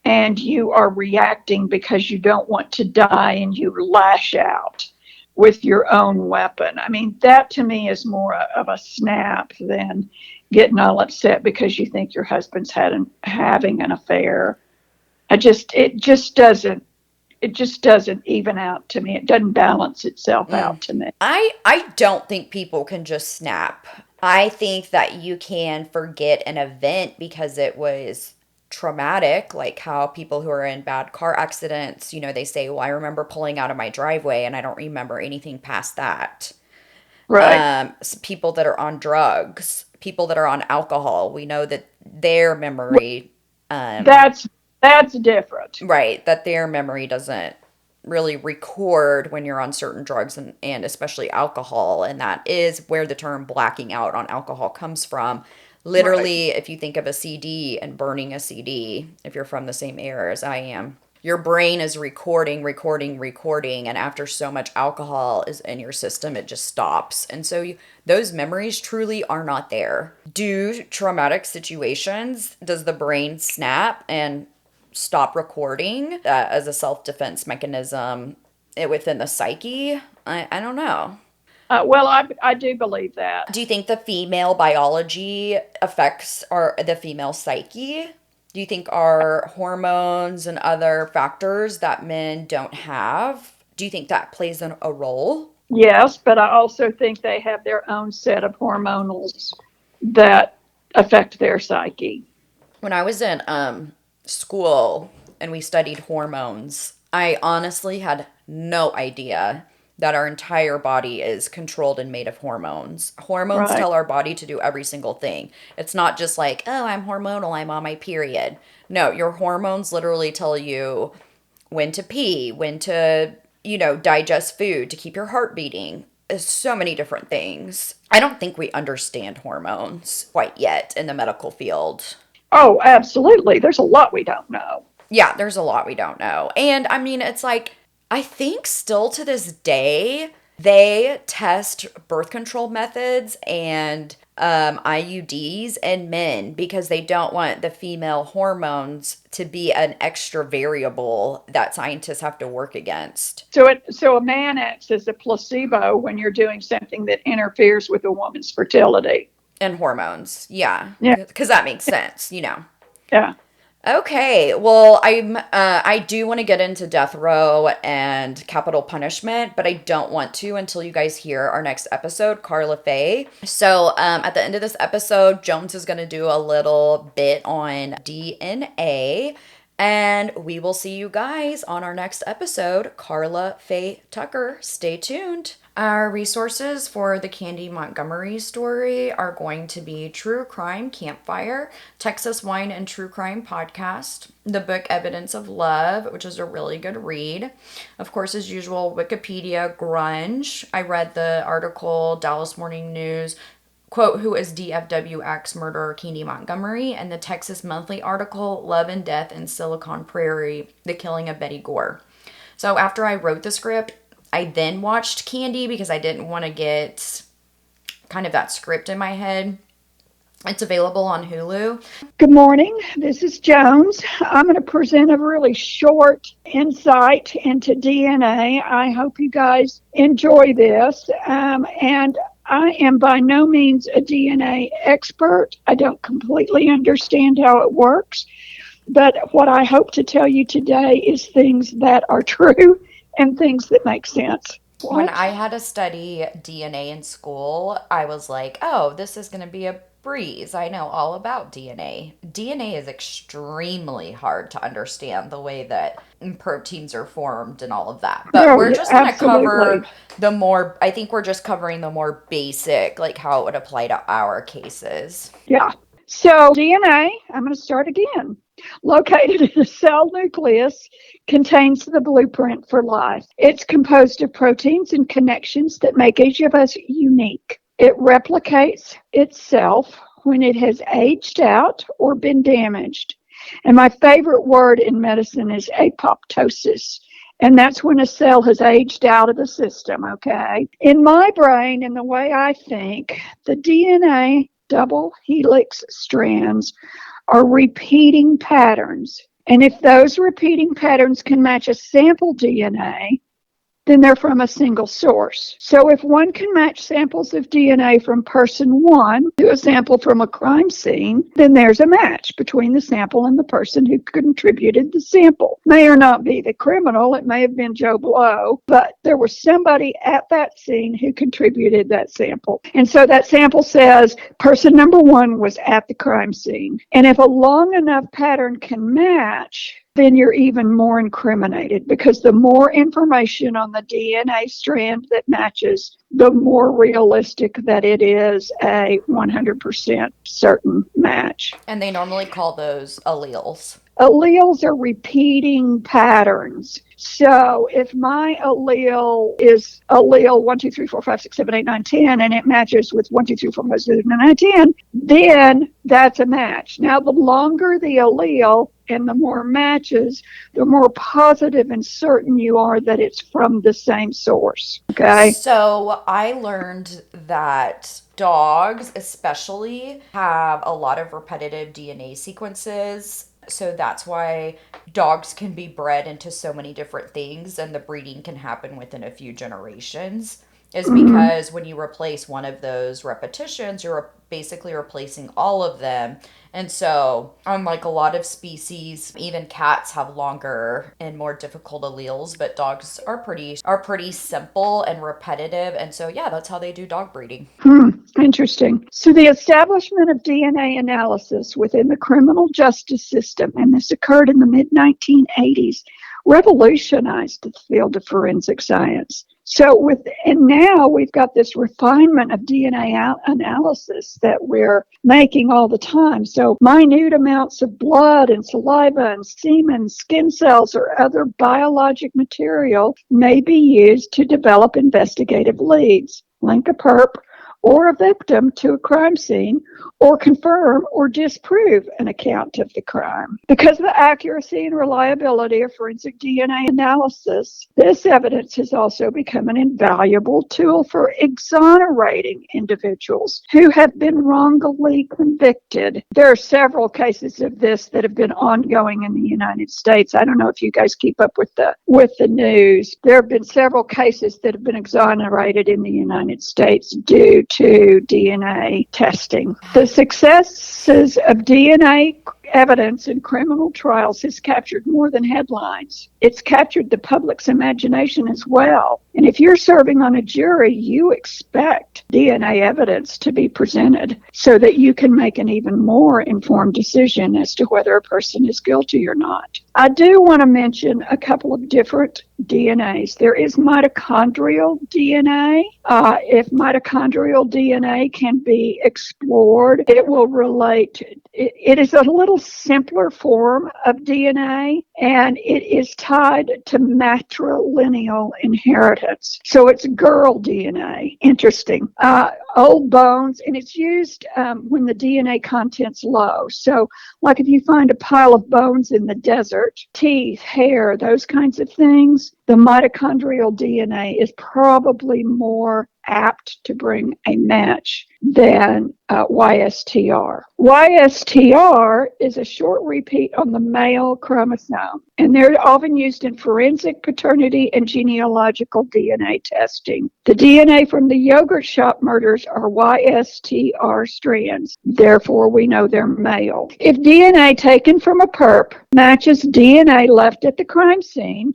and you are reacting because you don't want to die and you lash out with your own weapon. I mean, that to me is more of a snap than getting all upset because you think your husband's having an affair. It just doesn't even out to me. It doesn't balance itself out to me. I don't think people can just snap. I think that you can forget an event because it was traumatic, like how people who are in bad car accidents, they say, well, I remember pulling out of my driveway and I don't remember anything past that. Right. People that are on drugs, people that are on alcohol, we know that their memory, That's different. right, that their memory doesn't really record when you're on certain drugs and especially alcohol. And that is where the term blacking out on alcohol comes from. Right. Literally, if you think of a CD and burning a CD, if you're from the same era as I am, your brain is recording, recording, recording. And after so much alcohol is in your system, it just stops. And so those memories truly are not there. Due traumatic situations, does the brain snap and stop recording as a self-defense mechanism within the psyche? I don't know. Well, I do believe that. Do you think the female biology affects the female psyche? Do you think our hormones and other factors that men don't have, do you think that plays a role? Yes, but I also think they have their own set of hormonals that affect their psyche. When I was in school and we studied hormones, I honestly had no idea that our entire body is controlled and made of hormones. Hormones Right. tell our body to do every single thing. It's not just like, oh, I'm hormonal, I'm on my period. No, your hormones literally tell you when to pee, when to, digest food, to keep your heart beating. There's so many different things. I don't think we understand hormones quite yet in the medical field. Oh, absolutely. There's a lot we don't know. Yeah, there's a lot we don't know. And I mean, it's like, I think still to this day, they test birth control methods and IUDs in men because they don't want the female hormones to be an extra variable that scientists have to work against. So a man acts as a placebo when you're doing something that interferes with a woman's fertility. And hormones, yeah, Yeah. because that makes sense. Yeah. Okay, well, I do want to get into death row and capital punishment, but I don't want to until you guys hear our next episode, Karla Fay. So, at the end of this episode, Jones is going to do a little bit on DNA, and we will see you guys on our next episode, Karla Fay Tucker. Stay tuned. Our resources for the Candy Montgomery story are going to be True Crime Campfire, Texas Wine and True Crime Podcast, the book Evidence of Love, which is a really good read. Of course, as usual, Wikipedia Grunge. I read the article, Dallas Morning News, quote, who is DFW axe murderer Candy Montgomery, and the Texas Monthly article, Love and Death in Silicon Prairie, the killing of Betty Gore. So after I wrote the script, I then watched Candy because I didn't want to get kind of that script in my head. It's available on Hulu. Good morning. This is Jones. I'm going to present a really short insight into DNA. I hope you guys enjoy this. And I am by no means a DNA expert. I don't completely understand how it works. But what I hope to tell you today is things that are true and things that make sense. When I had to study DNA in school, I was like, oh, this is going to be a breeze. I know all about DNA. DNA is extremely hard to understand, the way that proteins are formed and all of that. But we're just going to cover the more, I think we're just covering the more basic, like how it would apply to our cases. Yeah. So DNA, I'm going to start again. Located in a cell nucleus, contains the blueprint for life. It's composed of proteins and connections that make each of us unique. It replicates itself when it has aged out or been damaged. And my favorite word in medicine is apoptosis. And that's when a cell has aged out of the system, okay? In my brain and the way I think, the DNA double helix strands are repeating patterns. And if those repeating patterns can match a sample DNA, then they're from a single source. So if one can match samples of DNA from person one to a sample from a crime scene, then there's a match between the sample and the person who contributed the sample. May or not be the criminal, it may have been Joe Blow, but there was somebody at that scene who contributed that sample. And so that sample says person number one was at the crime scene. And if a long enough pattern can match, then you're even more incriminated, because the more information on the DNA strand that matches, the more realistic that it is a 100% certain match. And they normally call those alleles. Alleles are repeating patterns. So if my allele is allele 1, 2, 3, 4, 5, 6, 7, 8, 9, 10, and it matches with 1, 2, 3, 4, 5, 6, 7, 8, 9, 10, then that's a match. Now, the longer the allele and the more matches, the more positive and certain you are that it's from the same source. Okay? So I learned that dogs especially have a lot of repetitive DNA sequences. So that's why dogs can be bred into so many different things, and the breeding can happen within a few generations, is because when you replace one of those repetitions, you're basically replacing all of them. And so, unlike a lot of species, even cats have longer and more difficult alleles, but dogs are pretty simple and repetitive. And so, yeah, that's how they do dog breeding. Interesting. So the establishment of DNA analysis within the criminal justice system, and this occurred in the mid-1980s, revolutionized the field of forensic science. And now we've got this refinement of DNA analysis that we're making all the time. So minute amounts of blood and saliva and semen, skin cells, or other biologic material may be used to develop investigative leads, link a perp or a victim to a crime scene, or confirm or disprove an account of the crime. Because of the accuracy and reliability of forensic DNA analysis, this evidence has also become an invaluable tool for exonerating individuals who have been wrongly convicted. There are several cases of this that have been ongoing in the United States. I don't know if you guys keep up with the news. There have been several cases that have been exonerated in the United States due to DNA testing. The successes of DNA evidence in criminal trials has captured more than headlines. It's captured the public's imagination as well. And if you're serving on a jury, you expect DNA evidence to be presented so that you can make an even more informed decision as to whether a person is guilty or not. I do want to mention a couple of different DNAs. There is mitochondrial DNA. If mitochondrial DNA can be explored, it will relate. It is a little simpler form of DNA, and it is tied to matrilineal inheritance. So it's girl DNA. Interesting. Old bones, and it's used when the DNA content's low. So, like if you find a pile of bones in the desert, teeth, hair, those kinds of things, the mitochondrial DNA is probably more apt to bring a match than YSTR. YSTR is a short repeat on the male chromosome, and they're often used in forensic paternity and genealogical DNA testing. The DNA from the yogurt shop murders are YSTR strands, therefore we know they're male. If DNA taken from a perp matches DNA left at the crime scene,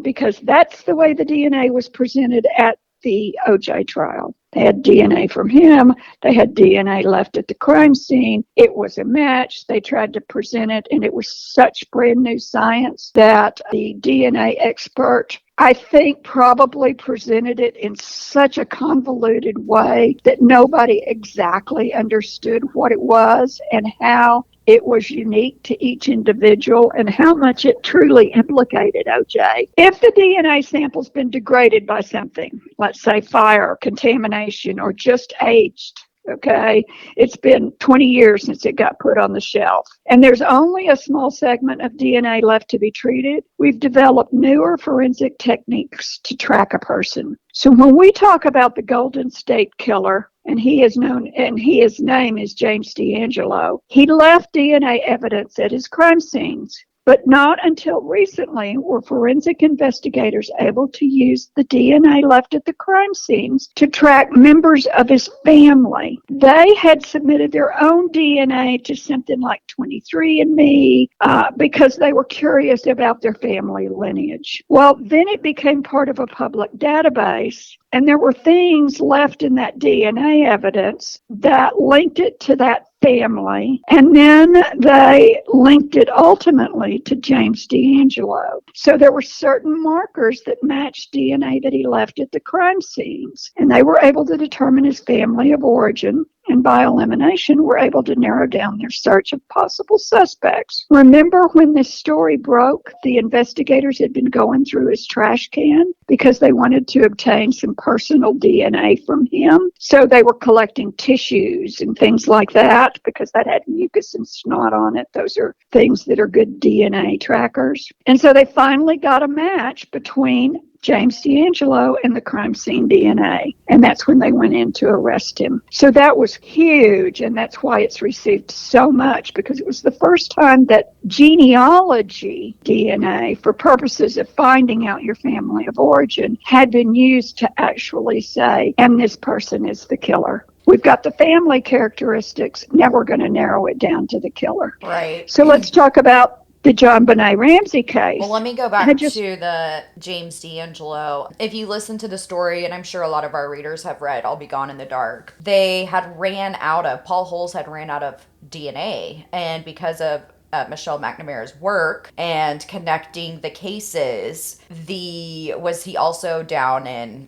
because that's the way the DNA was presented at the OJ trial. They had DNA from him. They had DNA left at the crime scene. It was a match. They tried to present it, and it was such brand new science that the DNA expert, I think, probably presented it in such a convoluted way that nobody exactly understood what it was and how it was unique to each individual and how much it truly implicated OJ. If the DNA sample's been degraded by something, let's say fire, contamination, or just aged, okay, it's been 20 years since it got put on the shelf, and there's only a small segment of DNA left to be treated, we've developed newer forensic techniques to track a person. So when we talk about the Golden State Killer, and his name is James D'Angelo, he left DNA evidence at his crime scenes. But not until recently were forensic investigators able to use the DNA left at the crime scenes to track members of his family. They had submitted their own DNA to something like 23andMe because they were curious about their family lineage. Well, then it became part of a public database, and there were things left in that DNA evidence that linked it to that family, and then they linked it ultimately to James D'Angelo. So there were certain markers that matched DNA that he left at the crime scenes, and they were able to determine his family of origin, and by elimination were able to narrow down their search of possible suspects. Remember when this story broke, the investigators had been going through his trash can because they wanted to obtain some personal DNA from him. So they were collecting tissues and things like that because that had mucus and snot on it. Those are things that are good DNA trackers. And so they finally got a match between James D'Angelo and the crime scene DNA. And that's when they went in to arrest him. So that was huge, and that's why it's received so much, because it was the first time that genealogy DNA, for purposes of finding out your family of origin, had been used to actually say, and this person is the killer. We've got the family characteristics. Now we're going to narrow it down to the killer. Right. So let's talk about the John Benet Ramsey case. Well, let me go back to the James D'Angelo. If you listen to the story, and I'm sure a lot of our readers have read I'll Be Gone in the Dark, Paul Holes had ran out of DNA. And because of Michelle McNamara's work and connecting the cases, he also down in,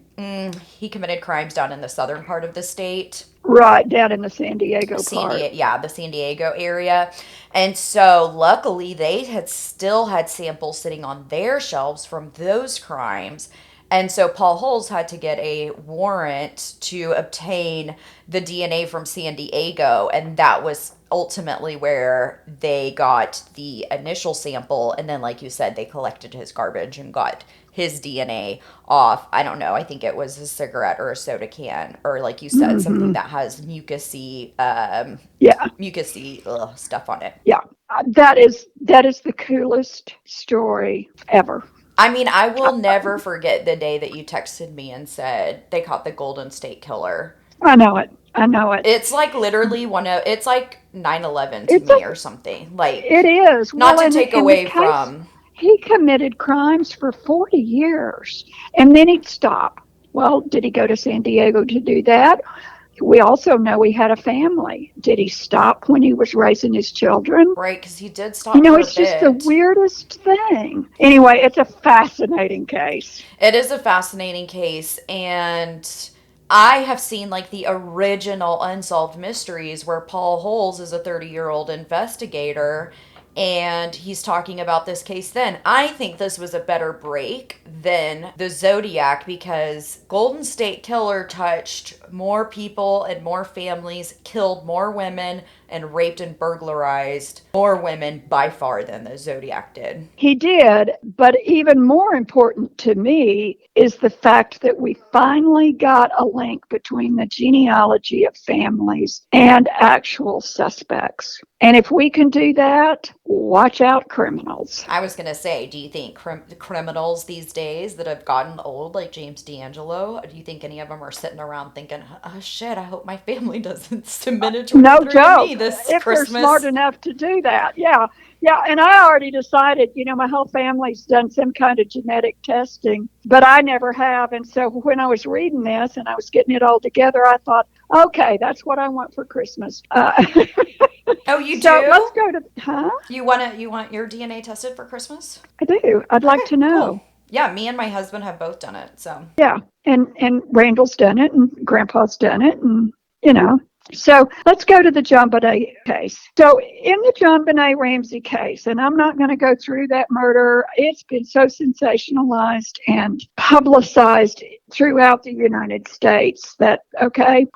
he committed crimes down in the southern part of the state. Right, down in the San Diego part. The San Diego area. And so luckily they had still had samples sitting on their shelves from those crimes. And so Paul Holes had to get a warrant to obtain the DNA from San Diego. And that was ultimately where they got the initial sample. And then, like you said, they collected his garbage and got his DNA off. I don't know. I think it was a cigarette or a soda can, or like you said, something that has mucusy stuff on it. Yeah, that is the coolest story ever. I mean, I will never forget the day that you texted me and said they caught the Golden State Killer. I know it. It's like literally it's like 9/11 to me or something. Like, it is. Not to take away from. He committed crimes for 40 years, and then he'd stop. Well, did he go to San Diego to do that? We also know he had a family. Did he stop when he was raising his children? Right, because he did stop for a It's just the bit. weirdest thing. Anyway, it's a fascinating case. It is a fascinating case, and I have seen like the original Unsolved Mysteries where Paul Holes is a 30-year-old investigator and he's talking about this case then. I think this was a better break than the Zodiac because Golden State Killer touched more people and more families, killed more women, and raped and burglarized more women by far than the Zodiac did. He did, but even more important to me is the fact that we finally got a link between the genealogy of families and actual suspects. And if we can do that, watch out, criminals. I was going to say, do you think criminals these days that have gotten old, like James D'Angelo, do you think any of them are sitting around thinking, oh shit, I hope my family doesn't submit a 23andMe No joke. this If Christmas? they're smart enough to do that. Yeah. And I already decided, my whole family's done some kind of genetic testing, but I never have. And so when I was reading this and I was getting it all together, I thought, okay, that's what I want for Christmas. Oh, you do? So let's go to, huh? You want your DNA tested for Christmas? I do. I'd like to know. Cool. Yeah, me and my husband have both done it. So yeah, and Randall's done it, and Grandpa's done it, and So let's go to the JonBenet case. So in the JonBenet Ramsey case, and I'm not going to go through that murder. It's been so sensationalized and publicized throughout the United States that,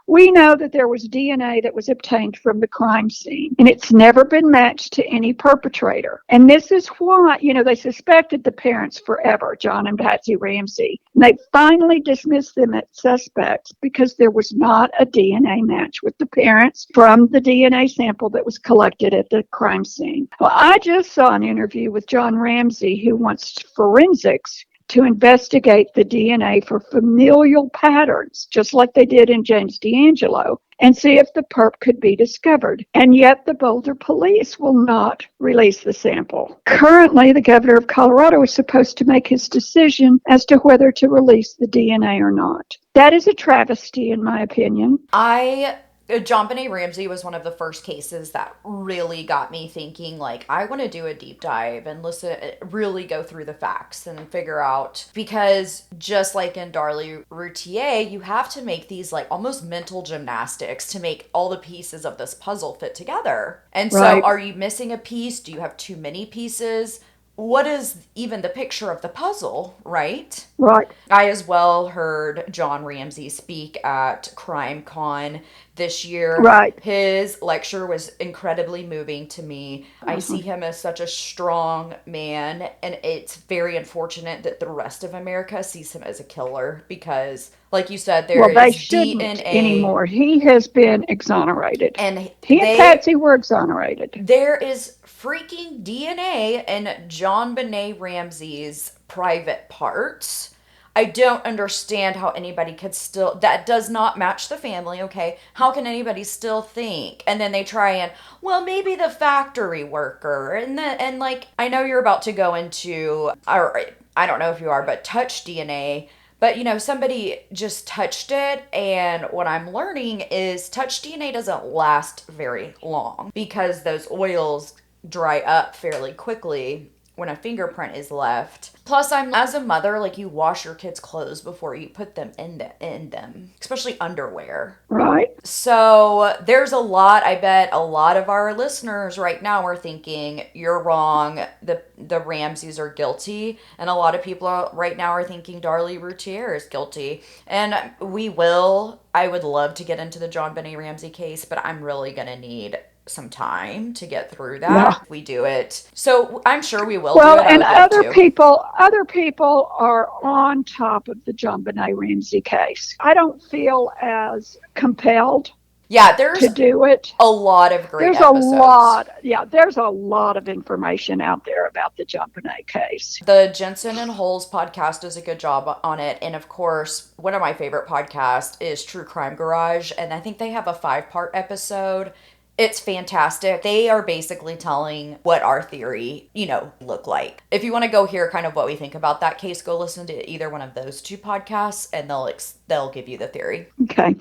we know that there was DNA that was obtained from the crime scene, and it's never been matched to any perpetrator. And this is why, they suspected the parents forever, John and Patsy Ramsey. And they finally dismissed them as suspects because there was not a DNA match with the parents from the DNA sample that was collected at the crime scene. Well, I just saw an interview with John Ramsey, who wants forensics to investigate the DNA for familial patterns, just like they did in James D'Angelo, and see if the perp could be discovered. And yet the Boulder police will not release the sample. Currently, the governor of Colorado is supposed to make his decision as to whether to release the DNA or not. That is a travesty, in my opinion. JonBenet Ramsey was one of the first cases that really got me thinking, like, I want to do a deep dive and really go through the facts and figure out, because just like in Darlie Routier, you have to make these like almost mental gymnastics to make all the pieces of this puzzle fit together. And so are you missing a piece? Do you have too many pieces? What is even the picture of the puzzle, right? Right. I as well heard John Ramsey speak at CrimeCon this year. Right. His lecture was incredibly moving to me. I see him as such a strong man, and it's very unfortunate that the rest of America sees him as a killer because, like you said, there they is shouldn't DNA anymore. He has been exonerated. And he and Patsy were exonerated. There is freaking DNA in JonBenet Ramsey's private parts. I don't understand how anybody could still, that does not match the family, okay? How can anybody still think? And then they try and, well, maybe the factory worker, and like, I know you're about to go into, or I don't know if you are, but touch DNA. But, somebody just touched it, and what I'm learning is touch DNA doesn't last very long because those oils dry up fairly quickly when a fingerprint is left. Plus, as a mother, like, you wash your kids' clothes before you put them in them, especially underwear. Right. So there's a lot. I bet a lot of our listeners right now are thinking, you're wrong, the Ramseys are guilty. And a lot of people right now are thinking Darlie Routier is guilty. And I would love to get into the JonBenet Ramsey case, but I'm really going to need some time to get through that if we do it. So I'm sure we will do it. And other people are on top of the JonBenet Ramsey case. I don't feel as compelled to do it. A lot of great There's a lot of information out there about the JonBenet case. The Jensen and Holes podcast does a good job on it. And of course, one of my favorite podcasts is True Crime Garage. And I think they have a 5-part episode. It's fantastic. They are basically telling what our theory, look like. If you want to go hear kind of what we think about that case, go listen to either one of those two podcasts and they'll give you the theory. Okay.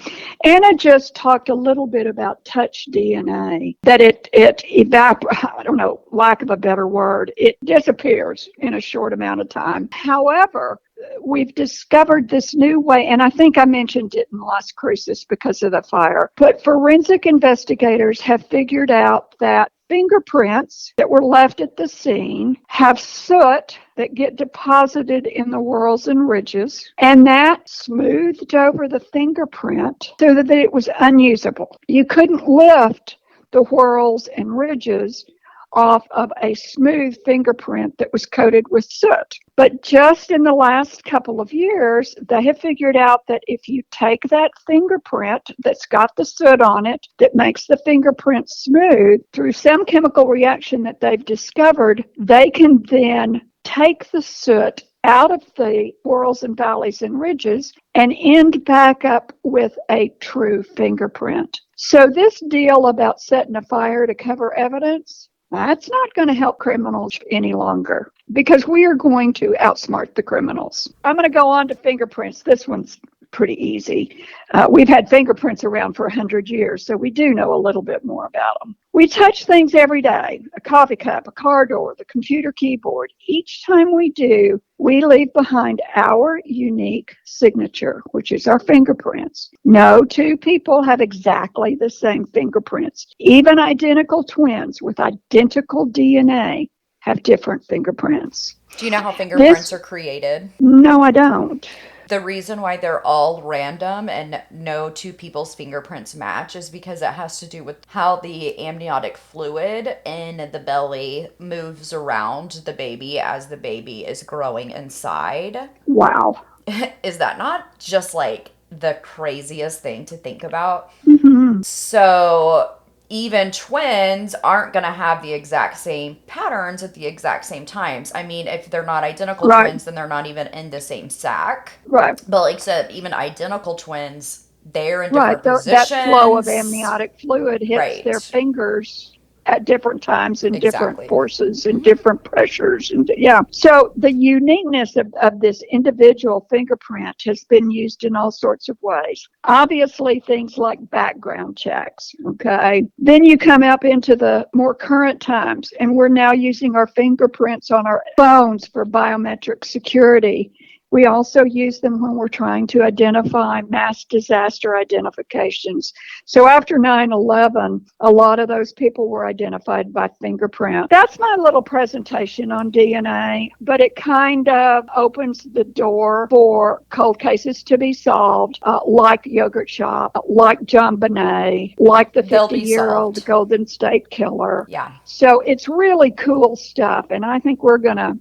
Anna just talked a little bit about touch DNA, that it evaporates, I don't know, lack of a better word, it disappears in a short amount of time. However, we've discovered this new way, and I think I mentioned it in Las Cruces because of the fire, but forensic investigators have figured out that fingerprints that were left at the scene have soot that get deposited in the whorls and ridges, and that smoothed over the fingerprint so that it was unusable. You couldn't lift the whorls and ridges off of a smooth fingerprint that was coated with soot. But just in the last couple of years, they have figured out that if you take that fingerprint that's got the soot on it, that makes the fingerprint smooth, through some chemical reaction that they've discovered, they can then take the soot out of the whorls and valleys and ridges and end back up with a true fingerprint. So this deal about setting a fire to cover evidence, that's not going to help criminals any longer because we are going to outsmart the criminals. I'm going to go on to fingerprints. This one's pretty easy. We've had fingerprints around for 100 years, so we do know a little bit more about them. We touch things every day, a coffee cup, a car door, the computer keyboard. Each time we do, we leave behind our unique signature, which is our fingerprints. No two people have exactly the same fingerprints. Even identical twins with identical DNA have different fingerprints. Do you know how fingerprints are created? No, I don't. The reason why they're all random and no two people's fingerprints match is because it has to do with how the amniotic fluid in the belly moves around the baby as the baby is growing inside. Wow. Is that not just like the craziest thing to think about? Mm-hmm. So even twins aren't going to have the exact same patterns at the exact same times. I mean, if they're not identical twins, then they're not even in the same sack. Right. But like I said, even identical twins, they're in different That positions. flow of amniotic fluid hits their fingers at different times and different forces and different pressures. And so the uniqueness of this individual fingerprint has been used in all sorts of ways. Obviously, things like background checks, okay? Then you come up into the more current times, and we're now using our fingerprints on our phones for biometric security. We also use them when we're trying to identify mass disaster identifications. So after 9/11, a lot of those people were identified by fingerprint. That's my little presentation on DNA, but it kind of opens the door for cold cases to be solved, like Yogurt Shop, like John Bonet, like the 50-year-old Golden State Killer. Yeah. So it's really cool stuff, and I think we're going to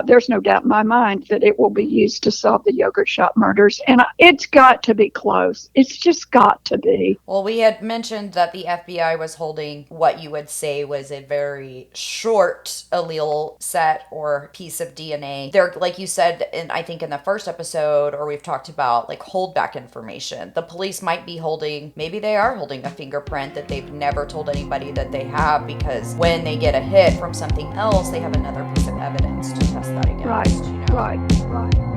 there's no doubt in my mind that it will be used to solve the Yogurt Shop murders. And it's got to be close. It's just got to be. Well, we had mentioned that the FBI was holding what you would say was a very short allele set or piece of DNA. They're, like you said, I think in the first episode, or we've talked about like holdback information. The police might be maybe they are holding a fingerprint that they've never told anybody that they have, because when they get a hit from something else, they have another piece of evidence to test that against. Right.